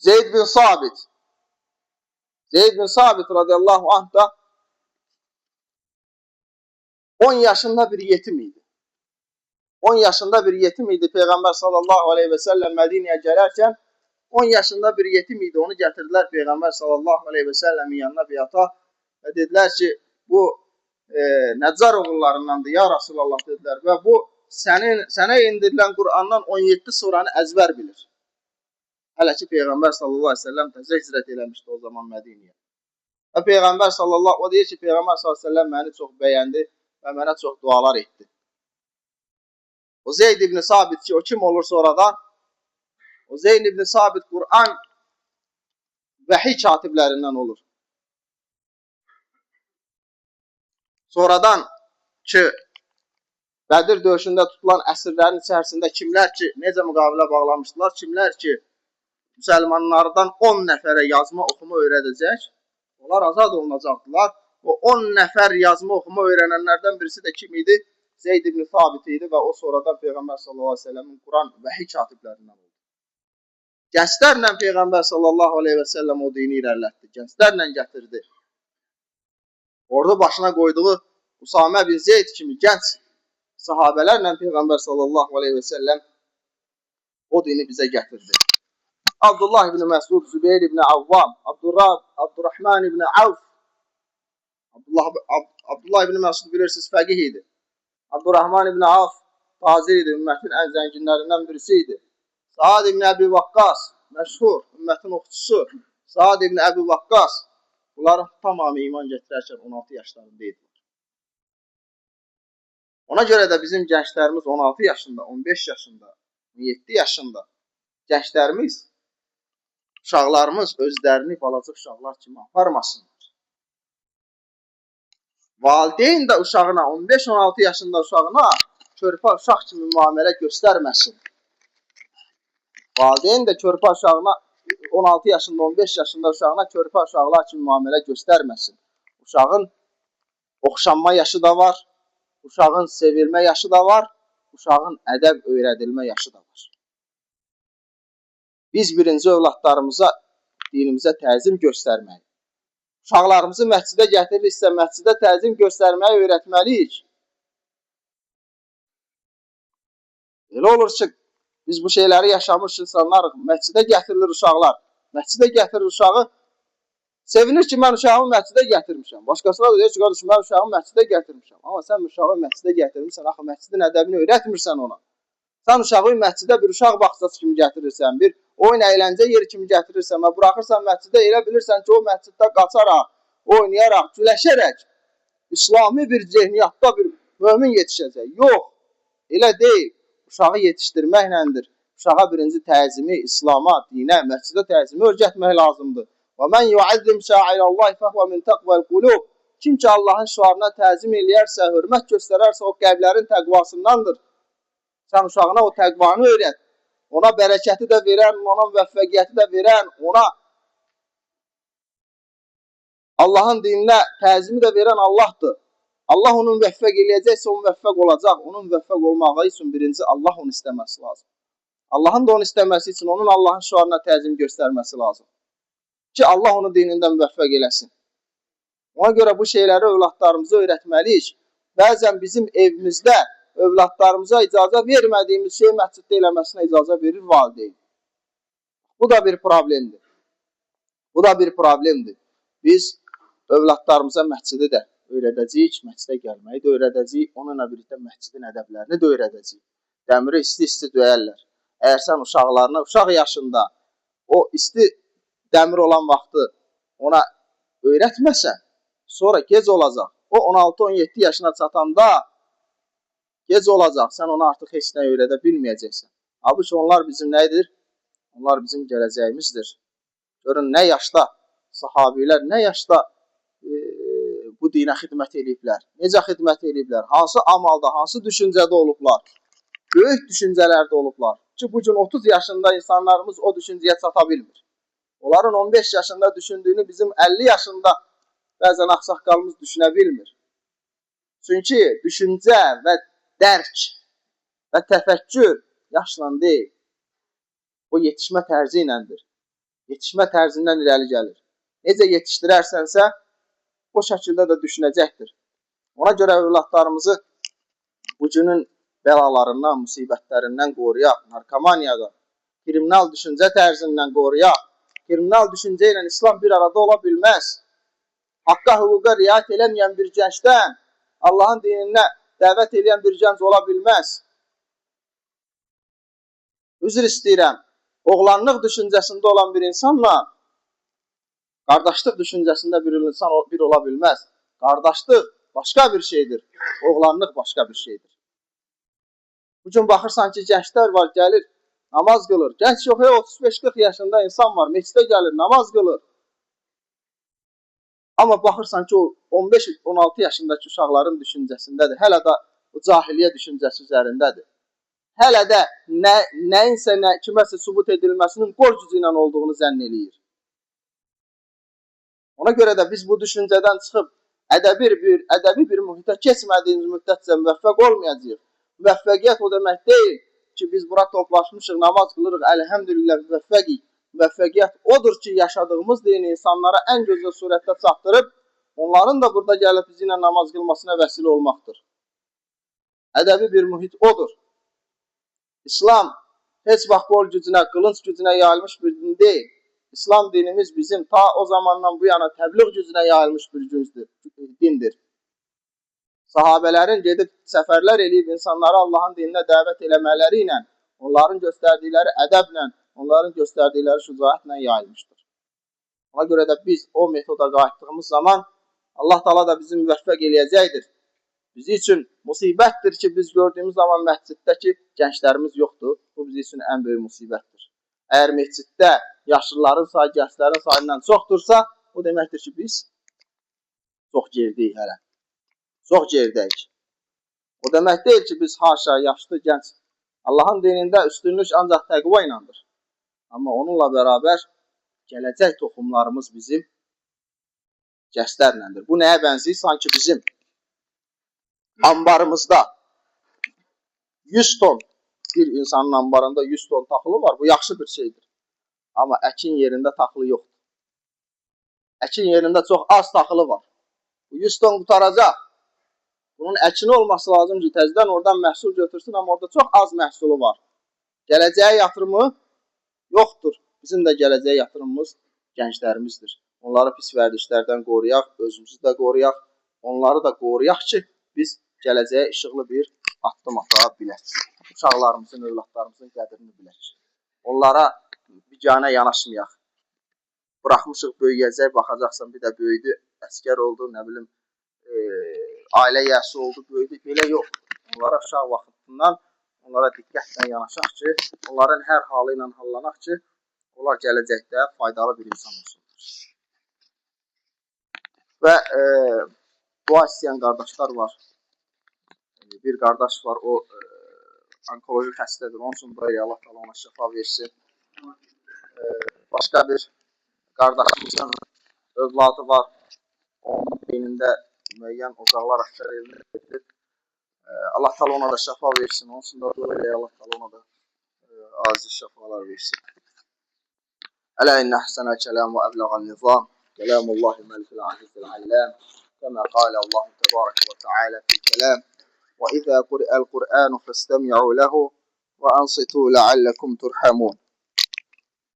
Zeyd bin Sabit. Zeyd bin Sabit radıyallahu anh da 10 yaşında bir yetim idi. 10 yaşında bir yetim idi. Peygamber sallallahu aleyhi ve sellem Medine'ye gelerken 10 yaşında bir yetim idi. Onu getirdiler Peygamber sallallahu aleyhi ve sellemin yanına biyata ve dediler ki bu Neccar oğullarındandır ya Resulallah dediler ve bu sənə indirilen Kur'an'dan 17 suranı ezber bilir. Hələ ki Peygamber sallallahu aleyhi ve sellem təzə hicrət eləmişdi o zaman Medine'ye. Ve Peygamber sallallahu o deyir ki Peygamber sallallahu aleyhi ve sellem məni çox bəyəndi ve mənə çox dualar etdi. O Zeyd ibn Sabit ki o kim olursa oradan o Zeyd ibn Sabit Kur'an vahiy katiblerinden olur. Sonradan ki Bədir döyüşündə tutulan əsirlərin içərisində kimlər ki necə müqavilə bağlamışdılar, kimlər ki müsəlmanlardan 10 nəfərə yazma oxuma öyrədəcək, onlar azad olunacaqdılar. O 10 nəfər yazma oxuma öyrənənlərdən birisi də kim idi? Zeyd ibn Sabit idi və o sonradan Peyğəmbər sallallahu aleyhi ve sellemin Kur'an vahiy katiblərindən oldu. Gənclərlə Peyğəmbər sallallahu aleyhi ve sellem o dini irələtdi. Gənclərlə gətirdi. Orada başına qoyduğu Usame bin Zeyd kimi gənc sahabelərlə Peyğəmbər sallallahu aleyhi ve sellem o dini bizə gətirdi. Abdullah ibn Məsud, Zübeyir ibn Avvam, Abdurrahman ibn Avf, Abdullah ibn Məsud bilirsiniz fəqih idi. Abdurrahman ibn Avf tacir idi, ümmətin ən zənginlərindən birisi idi. Saad ibn Əbi Vakkas, məşhur, ümmətin oxucusu, Saad ibn Əbi Vakkas, bunların tamamı iman gətirərkən 16 yaşlarında idilər. Ona görə də bizim gənclərimiz 16 yaşında, 15 yaşında, 17 yaşında gənclərimiz, uşaqlarımız özlərini balaca uşaqlar kimi aparmasınlar. Valideyn də uşağına, 15-16 yaşında uşağına körpə uşaq kimi müamilə göstərməsin. Valideyn də körpə uşağına, 16 yaşında, 15 yaşında uşağına körpə uşaqlar kimi müamilə göstərməsin. Uşağın oxşanma yaşı da var, uşağın sevilmə yaşı da var, uşağın ədəb öyrədilmə yaşı da var. Biz birinci övladlarımıza, dinimizə təzim göstərməyi, uşaqlarımızı məscidə gətiririksə, məscidə təzim göstərməyi öyrətməliyik. Elə olur ki, biz bu şeyləri yaşamış insanlar, məscidə gətirilir uşaqlar, məscidə gətirir uşağı, sevinir ki, mən uşağımı məscidə gətirmişəm. Başqasına da deyir ki, qardaşım, mən uşağımı məscidə gətirmişəm. Amma sən uşağı məscidə gətirmişsən, axı məscidin ədəbini öyrətmirsən ona. Sən uşağı məscidə bir uşaq bağçası kimi gətirirsən, bir oyun əyləncə yeri kimi gətirirsən və buraxırsan məscidə, elə bilirsən ki, o məsciddə qaçaraq, oynayaraq, güləşərək, İslami bir zehniyyatda bir mömin yetişəcək. Yox, elə deyil. Uşağı yetişdirməklədir. Uşağa birinci təzimi, İslama, dinə, məscidə təzimi öyrətmək lazımdır. وَمَنْ يُعَزِّمْ شَاعِرَ اللّٰهِ فَهْوَ مِنْ تَقْوَى الْقُلُوبِ Kim ki Allahın şüarına təzim eləyərsə, hörmət göstərərsə, o qəlblərin təqvasındandır. Sən uşağına o təqvanı öyrət. Ona bərəkəti də verən, ona müvəffəqiyyəti də verən, ona Allahın dininə təzimi də verən Allahdır. Allah onu müvəffəq eləyəcəksə, o müvəffəq olacaq. Onun müvəffəq olmağı üçün birinci Allah onu istəməsi lazım. Allahın da onu istəməsi üçün onun Allahın şüarına təzim göstərməsi lazım. Ki Allah onu dinindən müvəffəq eləsin. Ona görə bu şeyləri övladlarımıza öyrətməliyik. Bəzən bizim evimizdə övladlarımıza icazə vermədiyimiz şey məsciddə eləməsinə icazə verir valideyn. Bu da bir problemdir. Biz övladlarımıza məscidi də öyrədəcəyik, məscidə gəlməyi də öyrədəcəyik, onunla birlikdə məscidin ədəblərini də öyrədəcəyik. Dəmiri isti-isti döyərlər. Əgər sən uşaqlarına, uşaq yaşında o isti dəmir olan vaxtı ona öyrətməsən, sonra gec olacaq. O 16-17 yaşına çatanda gec olacaq. Sən ona artıq heç nə öyrədə bilməyəcəksən. Halbuki onlar bizim nədir? Onlar bizim gələcəyimizdir. Görün, nə yaşda sahabilər, nə yaşda bu dinə xidmət ediblər. Necə xidmət ediblər? Hansı amalda, hansı düşüncədə olublar? Böyük düşüncələrdə olublar. Ki, bugün 30 yaşında insanlarımız o düşüncəyə çata bilmir. Onların 15 yaşında düşündüyünü bizim 50 yaşında bəzən ağsaqqalımız düşünə bilmir. Çünki düşüncə və dərk və təfəkkür yaşla deyil. O yetişmə tərzi iləndir. Yetişmə tərzindən irəli gəlir. Necə yetişdirərsənsə, o şəkildə də düşünəcəkdir. Ona görə övladlarımızı bu günün bəlalarından, musibətlərindən qoruyaq, narkomaniyadan, kriminal düşüncə tərzindən qoruyaq. Kriminal düşüncə ilə İslam bir arada ola bilməz. Haqqa, hüquqa riayət eləməyən bir gəncdən Allahın dininə dəvət edən bir gənc ola bilməz. Üzr istəyirəm, oğlanlıq düşüncəsində olan bir insanla qardaşlıq düşüncəsində bir insan bir ola bilməz. Qardaşlıq başqa bir şeydir, oğlanlıq başqa bir şeydir. Bugün baxırsan ki, gənclər var, gəlir, namaz qılır. Gənc yox, 35-40 yaşında insan var, meçidə gəlir, namaz qılır. Amma baxırsan ki, o 15-16 yaşındakı uşaqların düşüncəsindədir. Hələ də o cahiliyyə düşüncəsi üzərindədir. Hələ də nəyinsə, kiməsə sübut edilməsinin qol gücü ilə olduğunu zənn eləyir. Ona görə də biz bu düşüncədən çıxıb ədəbi bir mühitə keçmədiyimiz müddətcə müvəffəq olmayacağıq. Müvəffəqiyyət o demək deyil ki, biz bura toplaşmışıq, namaz qılırıq, əlhəmdülillah müvəffəqik. Müvəffəqiyyət odur ki, yaşadığımız dini insanlara ən gözəl surətdə çatdırıb, onların da burada gəlib bizimlə namaz qılmasına vəsilə olmaqdır. Ədəbi bir mühit odur. İslam heç vaxt qol gücünə, qılınc gücünə yayılmış bir din deyil. İslam dinimiz bizim ta o zamandan bu yana təbliğ gücünə yayılmış bir dindir. Sahabələrin gedib səfərlər eləyib insanları Allahın dininə dəvət eləmələri ilə, onların göstərdikləri ədəblə, onların göstərdikləri şücaətlə yayılmışdır. Ona görə də biz o metoda qayıtdığımız zaman Allah Taala da bizi müvəffəq eləyəcəkdir. Bizim üçün musibətdir ki, biz gördüyümüz zaman məsciddəki gənclərimiz yoxdur. Bu bizim üçün ən böyük musibətdir. Əgər məsciddə yaşlıların sayı, gənclərin sayından çoxdursa, o deməkdir ki, biz çox geridəyik hələ. Çox geridəyik. O demək deyil ki, biz haşa, yaşlı, gənc. Allahın dinində üstünlük ancaq təqva ilandır. Amma onunla bərabər gələcək toxumlarımız bizim gənclərləndir. Bu nəyə bənzəyir? Sanki bizim ambarımızda 100 ton, bir insanın ambarında 100 ton taxılı var. Bu yaxşı bir şeydir. Amma əkin yerində taxılı yoxdur. Əkin yerində çox az taxılı var. Bu 100 ton qutaracaq. Bunun əkini olması lazım ki, təzədən oradan məhsul götürsün, amma orada çox az məhsulu var. Gələcəyə yatırımı yoxdur. Bizim də gələcəyə yatırımımız gənclərimizdir. Onları pis vərdişlərdən qoruyaq, özümüzü də qoruyaq, onları da qoruyaq ki, biz gələcəyə işıqlı bir addım ata bilək. Uşaqlarımızın, övladlarımızın qədrini bilək. Onlara biganə yanaşmayaq. Buraxmışıq, böyüyəcək, baxacaqsan, bir də böyüdü, əskər oldu, nə bilim, ailə yəsi oldu, böyüdü, belə yox. Onlara uşaq vaxtından, onlara diqqətlə yanaşaq ki, onların hər halı ilə hallanaq ki, onlar gələcəkdə faydalı bir insan olsunlar. Və dua istəyən qardaşlar var. Bir qardaş var, o onkoloji xəstədir, onun üçün böyle Allah Taala ona şəfa versin. Başqa bir qardaşımızın övladı var, onun beynində müəyyən ocaqlar aşkar edilir. Allah Taala ona da şəfa versin, onun üçün də böyle Allah Taala ona da aziz şəfalar versin. Ələ innə əhsənə kələm və əbləğən nizam, kələmullahi məlikul azizil alləm, kəmə qalə Allahu təbarək və teala fil kələm. وإذا قرئ القرآن فاستمعوا له وأنصتوا لعلكم ترحمون